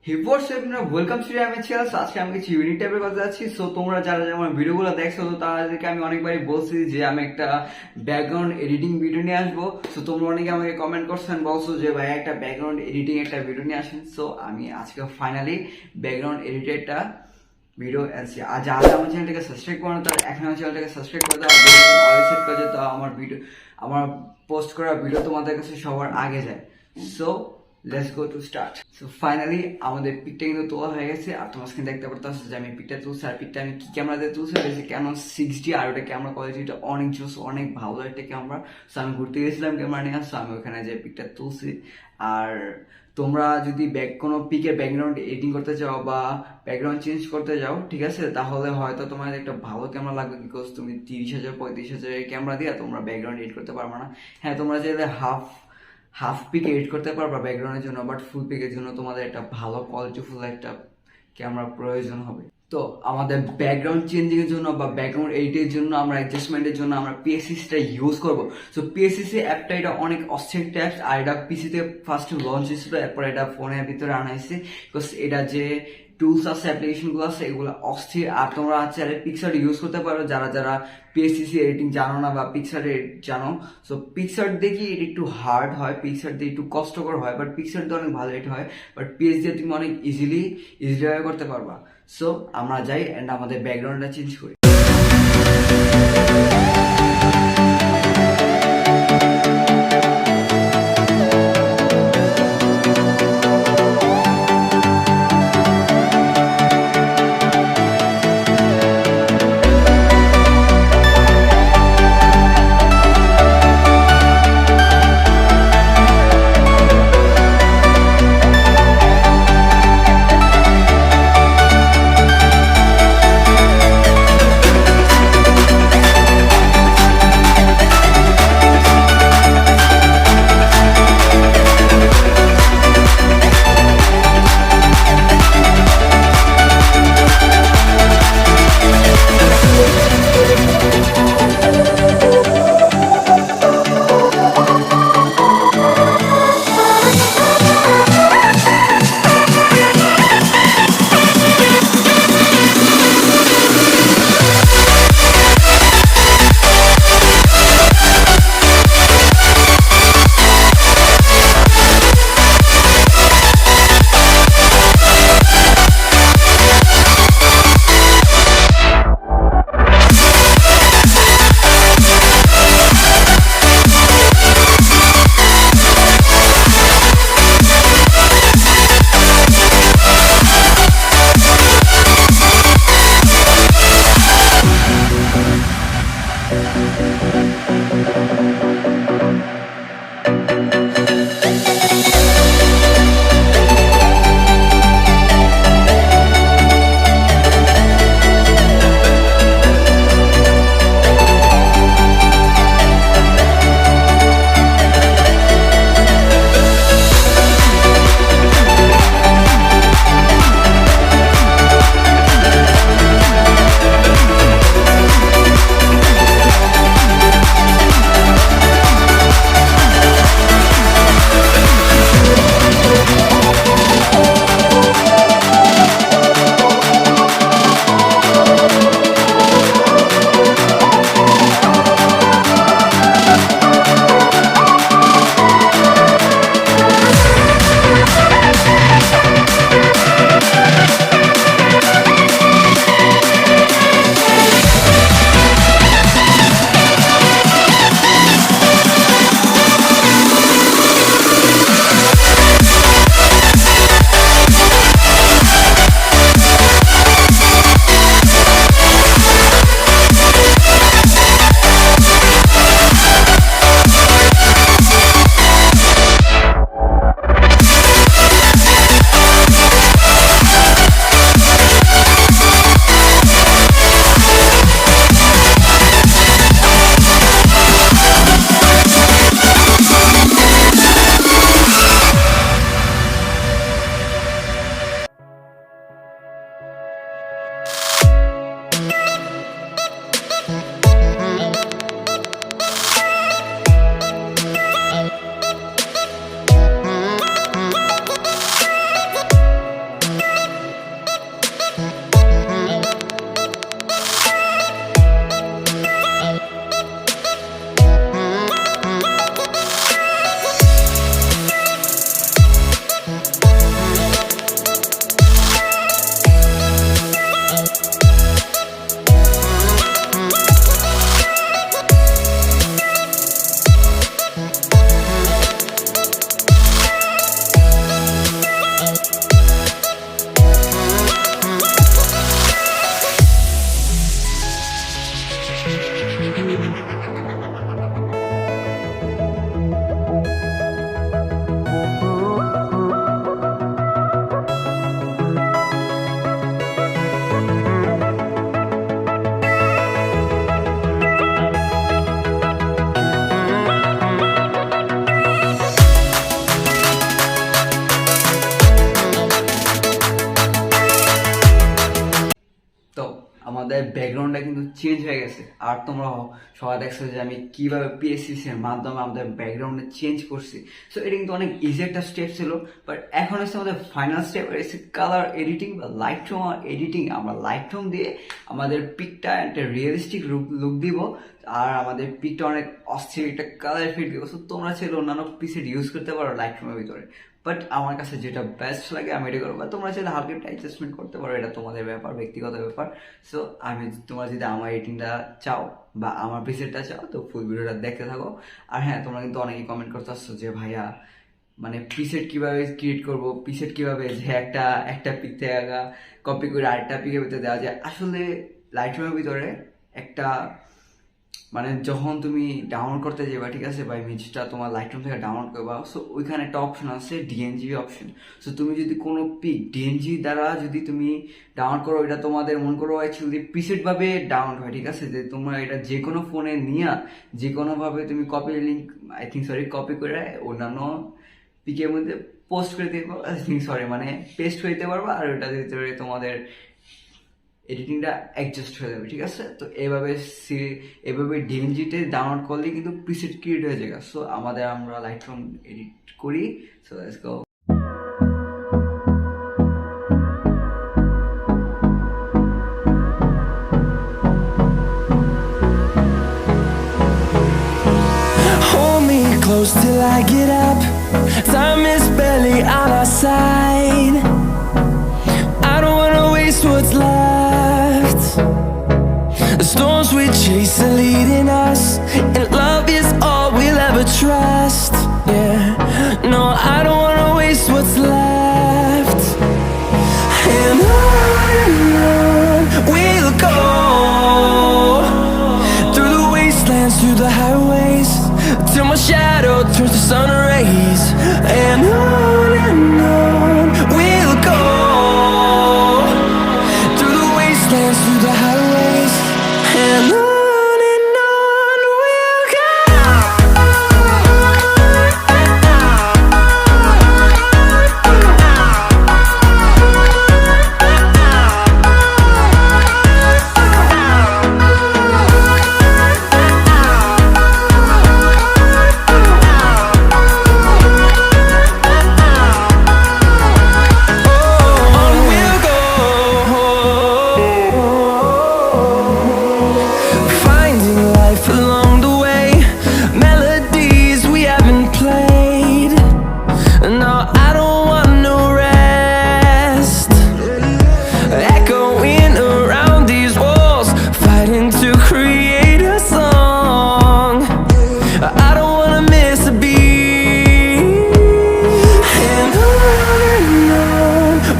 Welcome to আমি ছিলাস। আজকে আমি কিছু ইউনিক টাইপের কথা যাচ্ছি। সো তোমরা যারা আমার ভিডিওগুলো দেখছো তো তাদেরকে আমি অনেকবারই বলছি যে আমি একটা ব্যাকগ্রাউন্ড এডিটিং ভিডিও নিয়ে আসবো। সো তোমরা অনেকে আমাকে কমেন্ট করছেন, বলছো যে ভাই একটা ব্যাকগ্রাউন্ড এডিটিং একটা ভিডিও নিয়ে আসেন। সো আমি আজকে ফাইনালি ব্যাকগ্রাউন্ড এডিটেরটা ভিডিও আসছি। আর যারা আমার চ্যানেলটাকে সাবস্ক্রাইব করো তারা এখন আমার চ্যানেলটাকে সাবস্ক্রাইব করে দাও, অল সেট করে দাও, আমার ভিডিও আমার পোস্ট করা ভিডিও তোমাদের কাছে সবার আগে যায়। So let's go to start. So finally আমাদের পিকটা কিন্তু তোলা হয়ে গেছে। আর তোমার স্ক্রিন দেখতে পারতো যে আমি পিকটা তুলছি। আর পিকটা আমি কি ক্যামেরা দিয়ে তুলছি, হয়েছে ক্যানন 6D। আর ওটা ক্যামেরা কোয়ালিটিটা অনেক জোস, অনেক ভালো একটা ক্যামেরা। সো আমি ঘুরতে গেছিলাম ক্যামেরা নিয়ে, সো আমি ওখানে যে পিকটা তুলছি। আর তোমরা যদি কোনো পিকের ব্যাকগ্রাউন্ড এডিটিং করতে চাও বা ব্যাকগ্রাউন্ড চেঞ্জ করতে যাও, ঠিক আছে, তাহলে হয়তো তোমাদের একটা ভালো ক্যামেরা লাগবে। বিকজ তুমি 30,000 35,000 ক্যামেরা দিয়ে তোমরা ব্যাকগ্রাউন্ড এডিট করতে পারবে না। হ্যাঁ, তোমরা চাইলে হাফ পিক এডিট করতে পারবা ব্যাকগ্রাউন্ডের জন্য, বাট ফুল পিকের জন্য তোমাদের একটা ভালো কোয়ালিটিফুল একটা ক্যামেরা প্রয়োজন হবে। তো আমাদের ব্যাকগ্রাউন্ড চেঞ্জিং এর জন্য বা ব্যাকগ্রাউন্ড এডিটের জন্য আমরা অ্যাডজাস্টমেন্টের জন্য আমরা পিএসসিটা ইউজ করবো। সো পিএসসি অ্যাপটা এটা অনেক অস্থির অ্যাপ। আর এটা পিসিতে ফার্স্ট লঞ্চ হয়েছিল, এরপর এটা ফোনের ভিতরে আনা হয়েছে। বিকজ এটা যে টুলস আছে, অ্যাপ্লিকেশনগুলো আছে, এগুলো অস্থির। আর তোমরা চাইলে পিক্সার ইউজ করতে পারো যারা যারা পিএসসি এডিটিং জানো না বা পিক্সার জানো। সো পিক্সার দেখি এটা একটু হার্ড হয়, পিক্সার দিয়ে একটু কষ্টকর হয়, বাট পিক্সার দিয়ে অনেক ভালো এডিট হয়। বাট পিএস দিয়ে তুমি অনেক ইজিলি করতে পারবা। সো আমরা যাই অ্যান্ড আমাদের ব্যাকগ্রাউন্ডটা চেঞ্জ করি। আমাদের ব্যাকগ্রাউন্ডটা কিন্তু চেঞ্জ হয়ে গেছে। আর তোমরা সবাই দেখছো যে আমি কিভাবে পিএসসি এর মাধ্যমে আমাদের ব্যাকগ্রাউন্ডে চেঞ্জ করছি। সো এটা কিন্তু অনেক ইজি একটা স্টেপ ছিল, বাট এখন হচ্ছে আমাদের ফাইনাল স্টেপ এসে কালার এডিটিং বা লাইটরুম এডিটিং। আমরা লাইটরুম দিয়ে আমাদের পিকটা একটা রিয়েলিস্টিক লুক দিব, আর আমাদের পিকটা অনেক অস্থির একটা কালার ফিট দিব। সো তোমরা চাইলে অন্যান্য পিসেট ইউজ করতে পারো লাইটরুমের ভিতরে, বাট আমার কাছে যেটা বেস্ট লাগে আমি এটা করবো। বা তোমরা চাইলে হালকা একটা অ্যাডজাস্টমেন্ট করতে পারো, এটা তোমাদের ব্যাপার, ব্যক্তিগত ব্যাপার। সো তোমরা যদি আমার এডিটিংটা চাও বা আমার প্রিসেটটা চাও তো ফুল ভিডিওটা দেখতে থাকো। আর হ্যাঁ, তোমরা কিন্তু অনেকেই কমেন্ট করতে আসছো যে ভাইয়া মানে প্রিসেট কিভাবে ক্রিয়েট করবো, প্রিসেট কিভাবে যে একটা পিক থেকে কপি করে আরেকটা পিকের ভিতরে দেওয়া যায়। আসলে লাইটরুমের ভিতরে একটা মানে যখন তুমি ডাউনলোড করতে যাবা, ঠিক আছে, বা ইমেজটা তোমার লাইটরুম থেকে ডাউনলোড করবা, সো ওইখানে একটা অপশন আছে ডিএনজি অপশন। সো তুমি যদি কোনো পিক ডিএনজি দ্বারা যদি তুমি ডাউনলোড করো, এটা তোমাদের মনে করো অ্যাকচুয়ালি প্রিসেট ভাবে ডাউনলোড হয়, ঠিক আছে, যে তোমরা এটা যে কোনো ফোনে নিয়ে যে কোনোভাবে তুমি কপি করে অন্যান্য পিকের মধ্যে পোস্ট করে দিতে পারো, মানে পেস্ট করে দিতে পারবা, আর ওটার ভিতরে তোমাদের এডিটিংটা অ্যাডজাস্ট হয়ে যাবে, ঠিক আছে। তো এভাবে ডিএনজিতে ডাউনলোড করলে কিন্তু প্রিসেট ক্রিয়েট হয়ে যাবে। সো আমরা লাইটরুম এডিট করি। So let's go. Hold me close till I get up. Time is barely on our side. I don't wanna waste what's left. The storms we chase are leading us, and love is all we'll ever trust. Yeah, no, I don't wanna waste what's left. And on we'll go, through the wastelands, through the highways, till my shadow turns to sun rays. And on we'll go, through the wastelands, through the highways, and on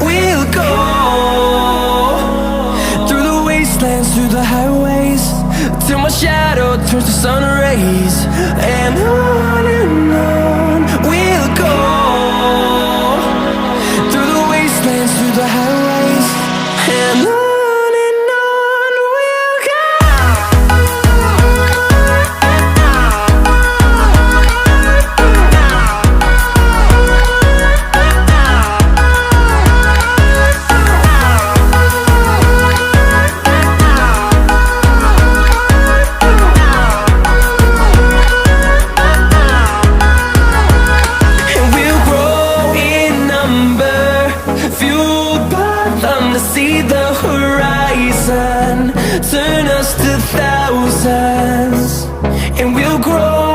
we'll go. Through the highways, till my shadow turns to sun rays. And on we'll go, through the wastelands, through the highways, and on we'll go. See the horizon turn us to thousands, and we'll grow